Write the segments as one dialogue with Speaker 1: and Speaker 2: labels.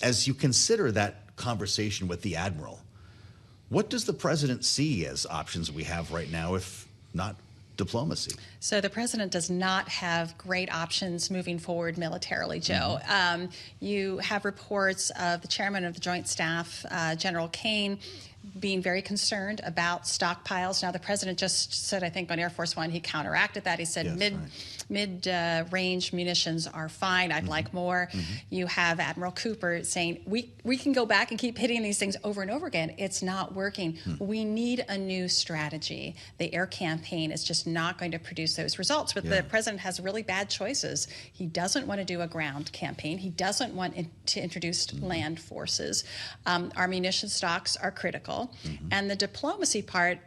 Speaker 1: as you consider that conversation with the admiral, what does the president see as options we have right now, if not diplomacy?
Speaker 2: So the president does not have great options moving forward militarily, Joe. You have reports of the chairman of the Joint Staff, General Kane, being very concerned about stockpiles. Now, the president just said, I think on Air Force One, he counteracted that. He said mid-range munitions are fine. I'd like more. You have Admiral Cooper saying, we can go back and keep hitting these things over and over again. It's not working. We need a new strategy. The air campaign is just not going to produce those results. But the president has really bad choices. He doesn't want to do a ground campaign. He doesn't want to introduce land forces. Our munition stocks are critical. And the diplomacy part,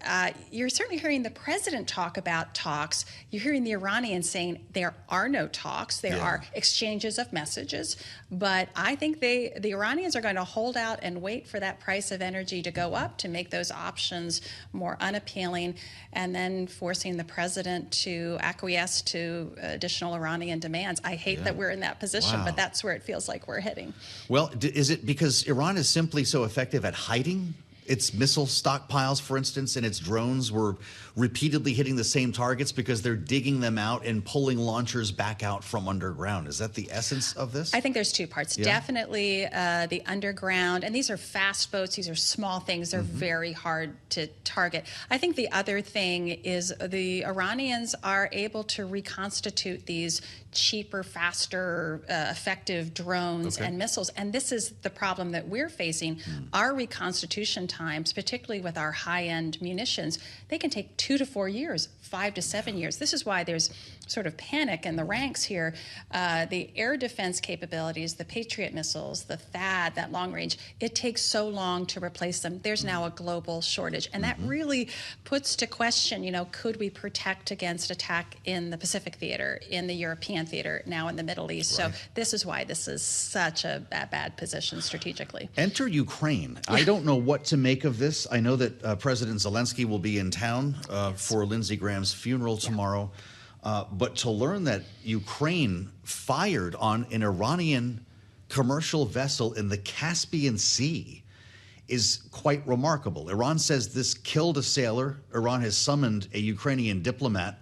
Speaker 2: you're certainly hearing the president talk about talks. You're hearing the Iranians saying there are no talks. There are exchanges of messages. But I think the Iranians are going to hold out and wait for that price of energy to go up to make those options more unappealing, and then forcing the president to acquiesce to additional Iranian demands. I hate that we're in that position, but that's where it feels like we're heading.
Speaker 1: Well, is it because Iran is simply so effective at hiding its missile stockpiles, for instance, and its drones were repeatedly hitting the same targets because they're digging them out and pulling launchers back out from underground? Is that the essence of this?
Speaker 2: I think there's two parts. Definitely the underground, and these are fast boats. These are small things. They're very hard to target. I think the other thing is the Iranians are able to reconstitute these cheaper, faster, effective drones and missiles. And this is the problem that we're facing. Our reconstitution times, particularly with our high-end munitions, they can take 2 to 4 years, 5 to 7 years. This is why there's sort of panic in the ranks here. The air defense capabilities, the Patriot missiles, the THAAD, that long range, it takes so long to replace them. There's now a global shortage. And that really puts to question, you know, could we protect against attack in the Pacific theater, in the European theater, now in the Middle East? So this is why this is such a bad position strategically.
Speaker 1: Enter Ukraine. I don't know what to make of this. I know that President Zelenskyy will be in town for Lindsey Graham's funeral tomorrow. But to learn that Ukraine fired on an Iranian commercial vessel in the Caspian Sea is quite remarkable. Iran says this killed a sailor. Iran has summoned a Ukrainian diplomat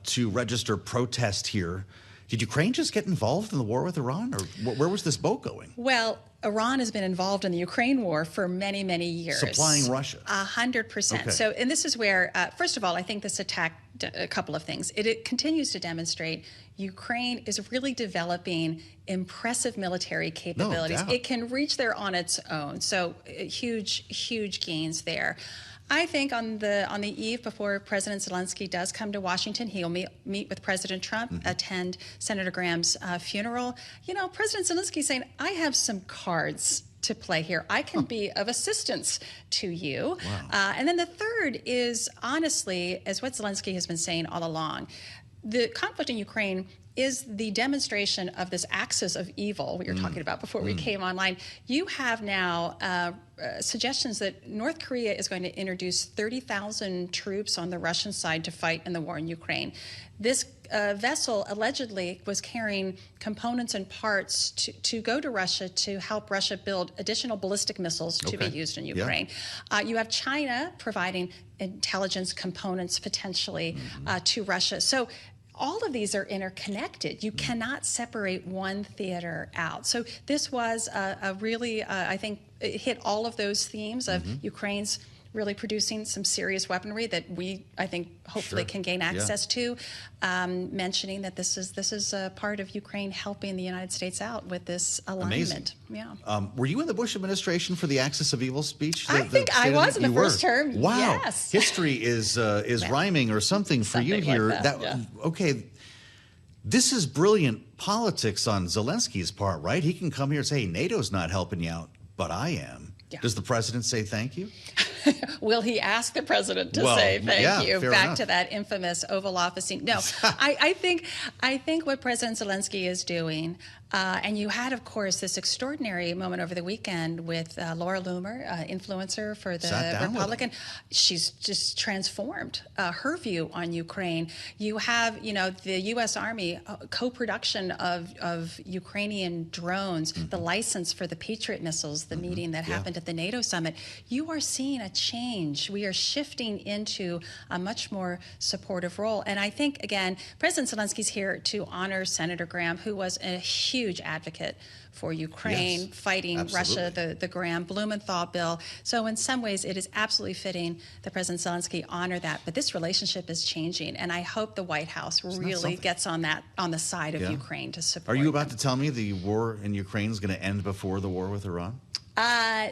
Speaker 1: to register protest here. Did Ukraine just get involved in the war with Iran, or where was this boat going?
Speaker 2: Well, Iran has been involved in the Ukraine war for many, many years.
Speaker 1: Supplying Russia.
Speaker 2: 100%.
Speaker 1: Okay.
Speaker 2: So, and this is where, first of all, I think this attack, a couple of things. It continues to demonstrate Ukraine is really developing impressive military capabilities.
Speaker 1: No doubt.
Speaker 2: It can reach there on its own. So huge gains there. I think on the eve before President Zelenskyy does come to Washington, he'll meet with President Trump, attend Senator Graham's funeral. You know, President Zelenskyy saying, I have some cards to play here. I can be of assistance to you.
Speaker 1: Wow.
Speaker 2: And then the third is, honestly, as what Zelenskyy has been saying all along, the conflict in Ukraine is the demonstration of this axis of evil we were talking about before we came online. You have now suggestions that North Korea is going to introduce 30,000 troops on the Russian side to fight in the war in Ukraine. This vessel allegedly was carrying components and parts to go to Russia to help Russia build additional ballistic missiles to be used in Ukraine. You have China providing intelligence components potentially to Russia. So all of these are interconnected. You cannot separate one theater out. So this was a really, I think, it hit all of those themes of Ukraine's really producing some serious weaponry that we, I think, hopefully can gain access to. Mentioning that this is a part of Ukraine helping the United States out with this alignment.
Speaker 1: Amazing. Were you in the Bush administration for the Axis of Evil speech?
Speaker 2: I think I was in the first term.
Speaker 1: Wow.
Speaker 2: Yes.
Speaker 1: History is rhyming or something for you here.
Speaker 2: Like that,
Speaker 1: Okay. This is brilliant politics on Zelensky's part, right? He can come here and say, hey, NATO's not helping you out, but I am. Yeah. Does the president say thank you?
Speaker 2: Will he ask the president to say thank you? Back
Speaker 1: enough.
Speaker 2: to that infamous Oval Office scene. No, I think what President Zelenskyy is doing And you had, of course, this extraordinary moment over the weekend with Laura Loomer, influencer for the Republican. She's just transformed her view on Ukraine. You have, the U.S. Army co-production of Ukrainian drones, the license for the Patriot missiles, the meeting that happened at the NATO summit. You are seeing a change. We are shifting into a much more supportive role. And I think, again, President Zelensky's here to honor Senator Graham, who was a huge advocate for Ukraine, fighting Russia, the Graham-Blumenthal bill. So in some ways, it is absolutely fitting that President Zelensky honor that. But this relationship is changing, and I hope the White House really gets on the side of Ukraine to support
Speaker 1: Are you about to tell me the war in Ukraine is going to end before the war with Iran?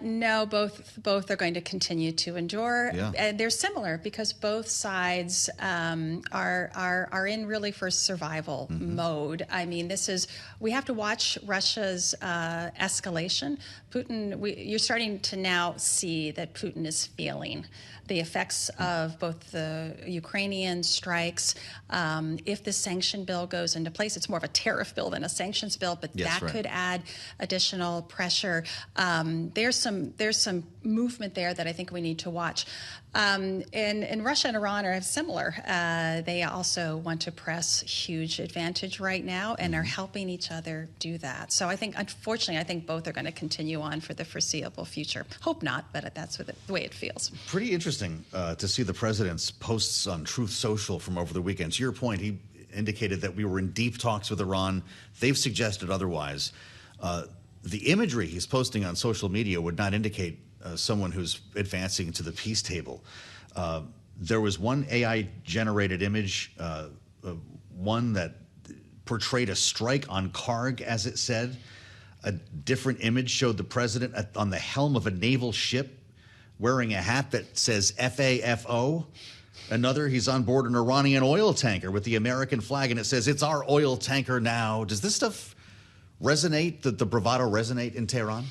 Speaker 2: No, both are going to continue to endure. And they're similar because both sides are in really for survival mode. I mean, we have to watch Russia's escalation. You're starting to now see that Putin is feeling the effects of both the Ukrainian strikes. If the sanction bill goes into place, it's more of a tariff bill than a sanctions bill, but that could add additional pressure. There's some movement there that I think we need to watch. And Russia and Iran are similar. They also want to press huge advantage right now and are helping each other do that. So unfortunately, I think both are going to continue on for the foreseeable future. Hope not, but that's the way it feels.
Speaker 1: Pretty interesting to see the president's posts on Truth Social from over the weekend. To your point, he indicated that we were in deep talks with Iran. They've suggested otherwise. The imagery he's posting on social media would not indicate someone who's advancing to the peace table. There was one AI-generated image, one that portrayed a strike on Karg, as it said. A different image showed the president on the helm of a naval ship wearing a hat that says FAFO. Another, he's on board an Iranian oil tanker with the American flag, and it says, "It's our oil tanker now." Does this stuff resonate, the bravado resonate in Tehran?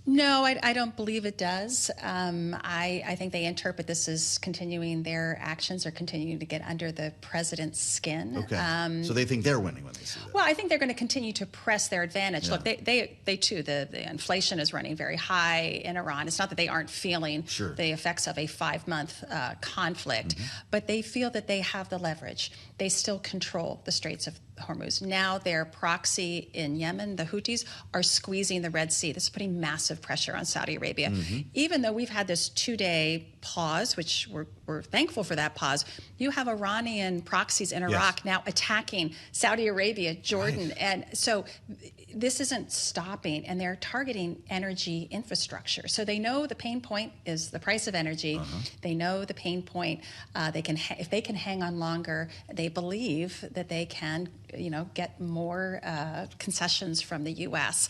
Speaker 2: No, I don't believe it does. I think they interpret this as continuing their actions or continuing to get under the president's skin.
Speaker 1: Okay. So they think they're winning when they see that.
Speaker 2: Well, I think they're going to continue to press their advantage. Look, they too, the inflation is running very high in Iran. It's not that they aren't feeling the effects of a 5-month conflict, but they feel that they have the leverage. They still control the Straits of Hormuz. Now their proxy in Yemen, the Houthis, are squeezing the Red Sea. This is putting massive pressure on Saudi Arabia. Even though we've had this 2-day pause, which we're thankful for that pause, you have Iranian proxies in Iraq now attacking Saudi Arabia, Jordan. And so this isn't stopping, and they're targeting energy infrastructure. So they know the pain point is the price of energy. They know the pain point. If they can hang on longer, they believe that they can, get more concessions from the U.S.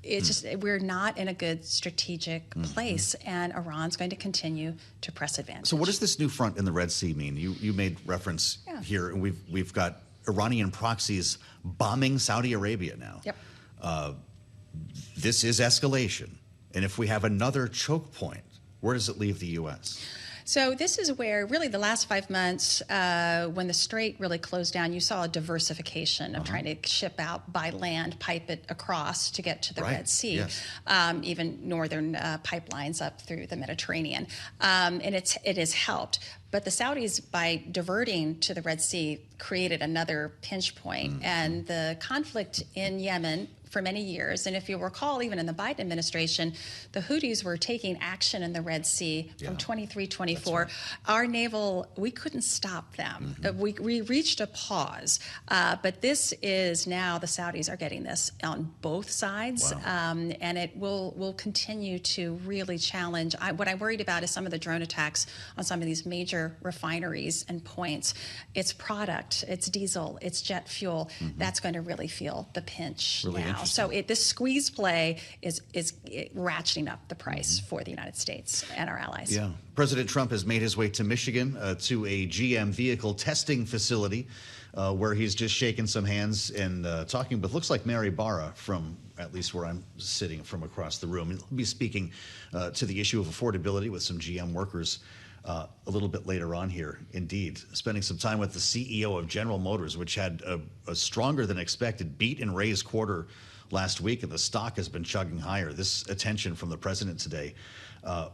Speaker 2: It's just we're not in a good strategic place, and Iran's going to continue to press advantage.
Speaker 1: So what does this new front in the Red Sea mean? You made reference here, and we've got Iranian proxies bombing Saudi Arabia now. This is escalation, and if we have another choke point, where does it leave the U.S.?
Speaker 2: So this is where really the last 5 months, when the Strait really closed down, you saw a diversification of trying to ship out by land, pipe it across to get to the Red Sea, even northern pipelines up through the Mediterranean. And it has helped. But the Saudis, by diverting to the Red Sea, created another pinch point. And the conflict in Yemen for many years, and if you recall, even in the Biden administration, the Houthis were taking action in the Red Sea from 23, 24. Our naval, we couldn't stop them. We reached a pause. But this is now, the Saudis are getting this on both sides, and it will continue to really challenge. What I'm worried about is some of the drone attacks on some of these major refineries and points. It's product, it's diesel, it's jet fuel. That's going to really feel the pinch now. So this squeeze play is ratcheting up the price for the United States and our allies.
Speaker 1: Yeah. President Trump has made his way to Michigan to a GM vehicle testing facility where he's just shaking some hands and talking with, looks like Mary Barra from at least where I'm sitting from across the room. He'll be speaking to the issue of affordability with some GM workers. a little bit later on here, indeed. Spending some time with the CEO of General Motors, which had a stronger than expected beat and raise quarter last week, and the stock has been chugging higher. This attention from the president today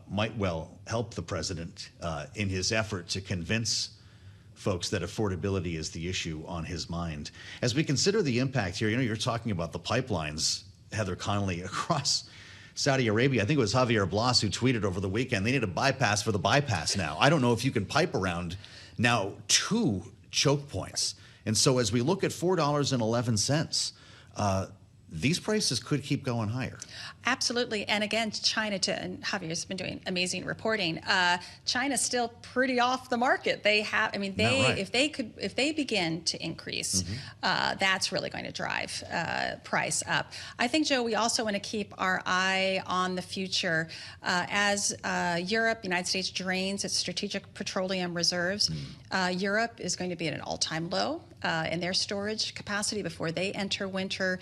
Speaker 1: might well help the president in his effort to convince folks that affordability is the issue on his mind. As we consider the impact here, you're talking about the pipelines, Heather Conley, across Saudi Arabia. I think it was Javier Blas who tweeted over the weekend, they need a bypass for the bypass now. I don't know if you can pipe around now 2 choke points. And so as we look at $4.11, these prices could keep going higher.
Speaker 2: Absolutely. And again, China, and Javier's been doing amazing reporting. China's still pretty off the market. They have,
Speaker 1: Right.
Speaker 2: if they begin to increase, that's really going to drive price up. I think, Joe, we also want to keep our eye on the future as Europe, the United States drains its strategic petroleum reserves. Europe is going to be at an all-time low in their storage capacity before they enter winter.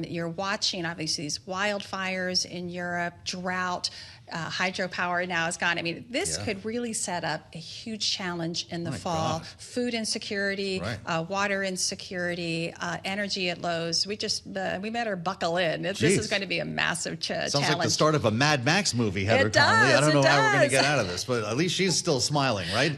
Speaker 2: You're watching, obviously, these wildfires in Europe, drought, hydropower now is gone. This could really set up a huge challenge in the fall.
Speaker 1: God.
Speaker 2: Food insecurity, water insecurity, energy at lows. We better buckle in. This is going to be a massive challenge.
Speaker 1: Sounds like the start of a Mad Max movie, Heather Conley. I don't know how we're going to get out of this, but at least she's still smiling, right?